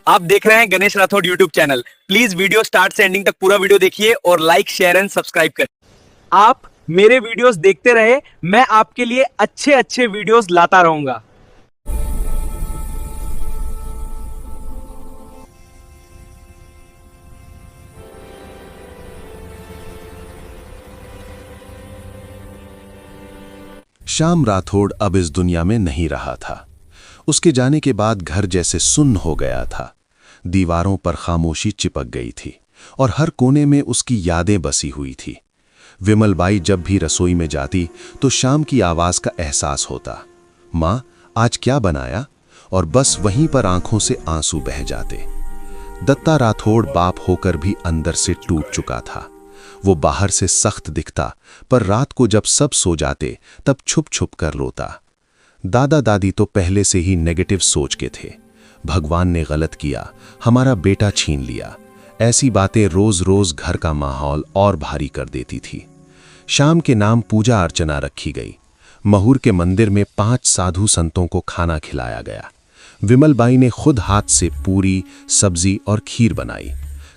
आप देख रहे हैं Ganesh Rathore YouTube channel. Please video start से एंडिंग तक पूरा वीडियो देखिए और लाइक शेयर एंड सब्सक्राइब करें। आप मेरे वीडियोस देखते रहे, मैं आपके लिए अच्छे अच्छे वीडियोस लाता रहूंगा। श्याम राठौड़ अब इस दुनिया में नहीं रहा था। उसके जाने के बाद घर जैसे सुन्न हो गया था। दीवारों पर खामोशी चिपक गई थी और हर कोने में उसकी यादें बसी हुई थी। विमल बाई जब भी रसोई में जाती तो श्याम की आवाज का एहसास होता, माँ आज क्या बनाया? और बस वहीं पर आंखों से आंसू बह जाते। दत्ता राठौड़ बाप होकर भी अंदर से टूट चुका था। वो बाहर से सख्त दिखता, पर रात को जब सब सो जाते तब छुप छुप कर रोता। दादा दादी तो पहले से ही नेगेटिव सोच के थे। भगवान ने गलत किया, हमारा बेटा छीन लिया। ऐसी बातें रोज रोज घर का माहौल और भारी कर देती थी। शाम के नाम पूजा अर्चना रखी गई। महूर के मंदिर में 5 साधु संतों को खाना खिलाया गया। विमल बाई ने खुद हाथ से पूरी, सब्जी और खीर बनाई।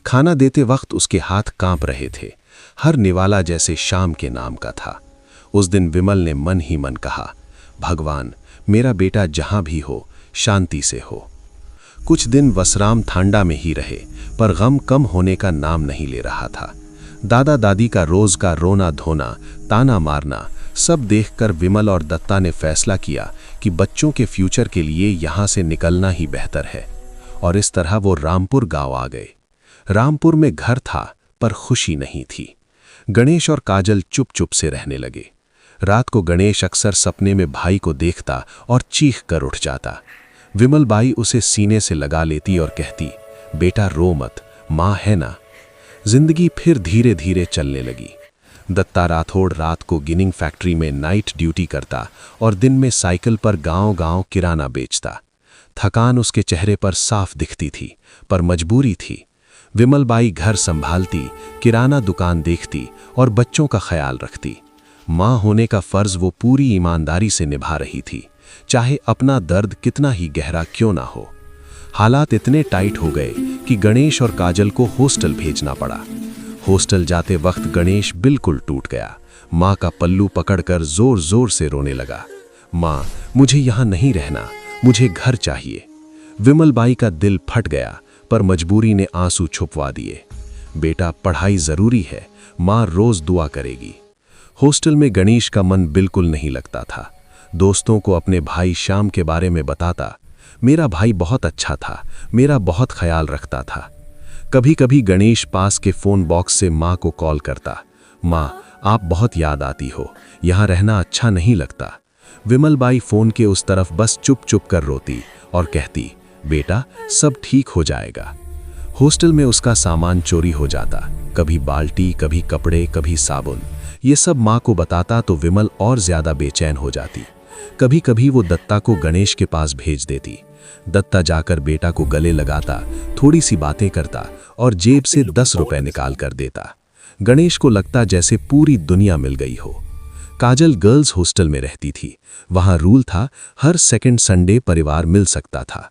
खाना देते वक्त उसके हाथ कांप रहे थे। हर निवाला जैसे शाम के नाम का था। उस दिन विमल ने मन ही मन कहा, भगवान मेरा बेटा जहां भी हो शांति से हो। कुछ दिन वसराम थांडा में ही रहे, पर गम कम होने का नाम नहीं ले रहा था। दादा दादी का रोज का रोना धोना, ताना मारना सब देखकर विमल और दत्ता ने फैसला किया कि बच्चों के फ्यूचर के लिए यहां से निकलना ही बेहतर है। और इस तरह वो रामपुर गांव आ गए। रामपुर में घर था पर खुशी नहीं थी। गणेश और काजल चुप चुप से रहने लगे। रात को गणेश अक्सर सपने में भाई को देखता और चीख कर उठ जाता। विमल बाई उसे सीने से लगा लेती और कहती, बेटा रो मत, माँ है ना। जिंदगी फिर धीरे धीरे चलने लगी। दत्ता राठौड़ रात को गिनिंग फैक्ट्री में नाइट ड्यूटी करता और दिन में साइकिल पर गांव-गांव किराना बेचता। थकान उसके चेहरे पर साफ दिखती थी, पर मजबूरी थी। विमल बाई घर संभालती, किराना दुकान देखती और बच्चों का ख्याल रखती। माँ होने का फर्ज वो पूरी ईमानदारी से निभा रही थी, चाहे अपना दर्द कितना ही गहरा क्यों ना हो। हालात इतने टाइट हो गए कि गणेश और काजल को हॉस्टल भेजना पड़ा। हॉस्टल जाते वक्त गणेश बिल्कुल टूट गया। माँ का पल्लू पकड़कर जोर जोर से रोने लगा, माँ मुझे यहाँ नहीं रहना, मुझे घर चाहिए। विमल बाई का दिल फट गया, पर मजबूरी ने आंसू छुपवा दिए। बेटा पढ़ाई जरूरी है, माँ रोज दुआ करेगी। हॉस्टल में गणेश का मन बिल्कुल नहीं लगता था। दोस्तों को अपने भाई श्याम के बारे में बताता, मेरा भाई बहुत अच्छा था, मेरा बहुत ख्याल रखता था। कभी कभी गणेश पास के फोन बॉक्स से माँ को कॉल करता, माँ आप बहुत याद आती हो, यहाँ रहना अच्छा नहीं लगता। विमल बाई फोन के उस तरफ बस चुप चुप कर रोती और कहती, बेटा सब ठीक हो जाएगा। हॉस्टल में उसका सामान चोरी हो जाता, कभी बाल्टी, कभी कपड़े, कभी साबुन। ये सब माँ को बताता तो विमल और ज्यादा बेचैन हो जाती। कभी कभी वो दत्ता को गणेश के पास भेज देती। दत्ता जाकर बेटा को गले लगाता, थोड़ी सी बातें करता और जेब से 10 रुपए निकाल कर देता। गणेश को लगता जैसे पूरी दुनिया मिल गई हो। काजल गर्ल्स हॉस्टल में रहती थी। वहां रूल था, हर सेकंड संडे परिवार मिल सकता था।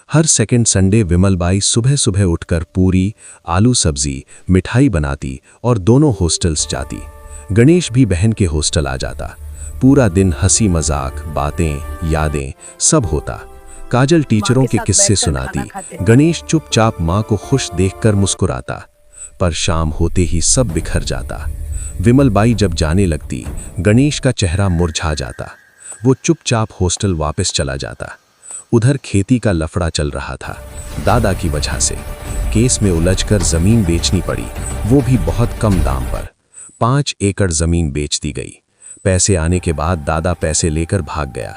हर सेकंड संडे विमल बाई सुबह सुबह उठकर पूरी, आलू सब्जी, मिठाई बनाती और दोनों हॉस्टल्स जाती। गणेश भी बहन के हॉस्टल आ जाता। पूरा दिन हंसी मजाक, बातें, यादें सब होता। काजल टीचरों के किस्से सुनाती। गणेश चुपचाप माँ को खुश देखकर मुस्कुराता। पर शाम होते ही सब बिखर जाता। विमल बाई जब जाने लगती, गणेश का चेहरा मुरझा जाता। वो चुपचाप हॉस्टल वापस चला जाता। उधर खेती का लफड़ा चल रहा था, दादा की वजह से। केस में उलझकर जमीन बेचनी पड़ी, वो भी बहुत कम दाम पर। 5 एकड़ जमीन बेच दी गई। पैसे आने के बाद दादा पैसे लेकर भाग गया।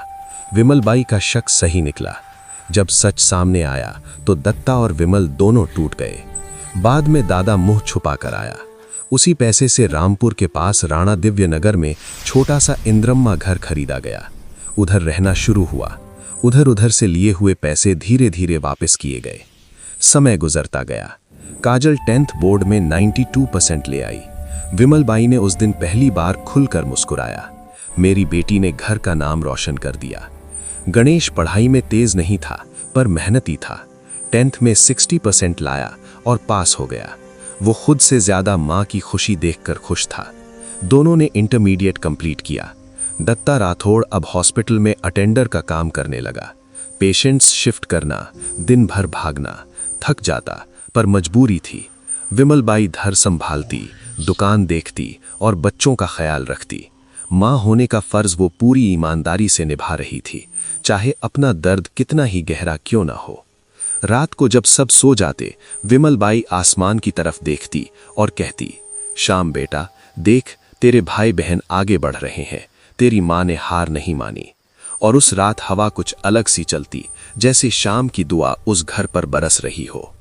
विमल बाई का शक सही निकला। जब सच सामने आया तो दत्ता और विमल दोनों टूट गए। बाद में दादा मुंह छुपा कर आया। उसी पैसे से रामपुर के पास राणा दिव्यनगर में छोटा सा इंद्रम्मा घर खरीदा गया। उधर रहना शुरू हुआ। उधर उधर से लिए हुए पैसे धीरे धीरे वापस किए गए। समय गुजरता गया। काजल 10th बोर्ड में 92% ले आई। विमल बाई ने उस दिन पहली बार खुलकर मुस्कुराया, मेरी बेटी ने घर का नाम रोशन कर दिया। गणेश पढ़ाई में तेज नहीं था, पर मेहनती था। 10th में 60% लाया और पास हो गया। वो खुद से ज्यादा माँ की खुशी देखकर खुश था। दोनों ने इंटरमीडिएट कंप्लीट किया। दत्ता राठौड़ अब हॉस्पिटल में अटेंडर का काम करने लगा। पेशेंट्स शिफ्ट करना, दिन भर भागना, थक जाता पर मजबूरी थी। विमलबाई घर संभालती, दुकान देखती और बच्चों का ख्याल रखती। माँ होने का फर्ज वो पूरी ईमानदारी से निभा रही थी, चाहे अपना दर्द कितना ही गहरा क्यों ना हो। रात को जब सब सो जाते, विमलबाई आसमान की तरफ देखती और कहती, शाम बेटा देख, तेरे भाई बहन आगे बढ़ रहे हैं, तेरी माँ ने हार नहीं मानी। और उस रात हवा कुछ अलग सी चलती, जैसे शाम की दुआ उस घर पर बरस रही हो।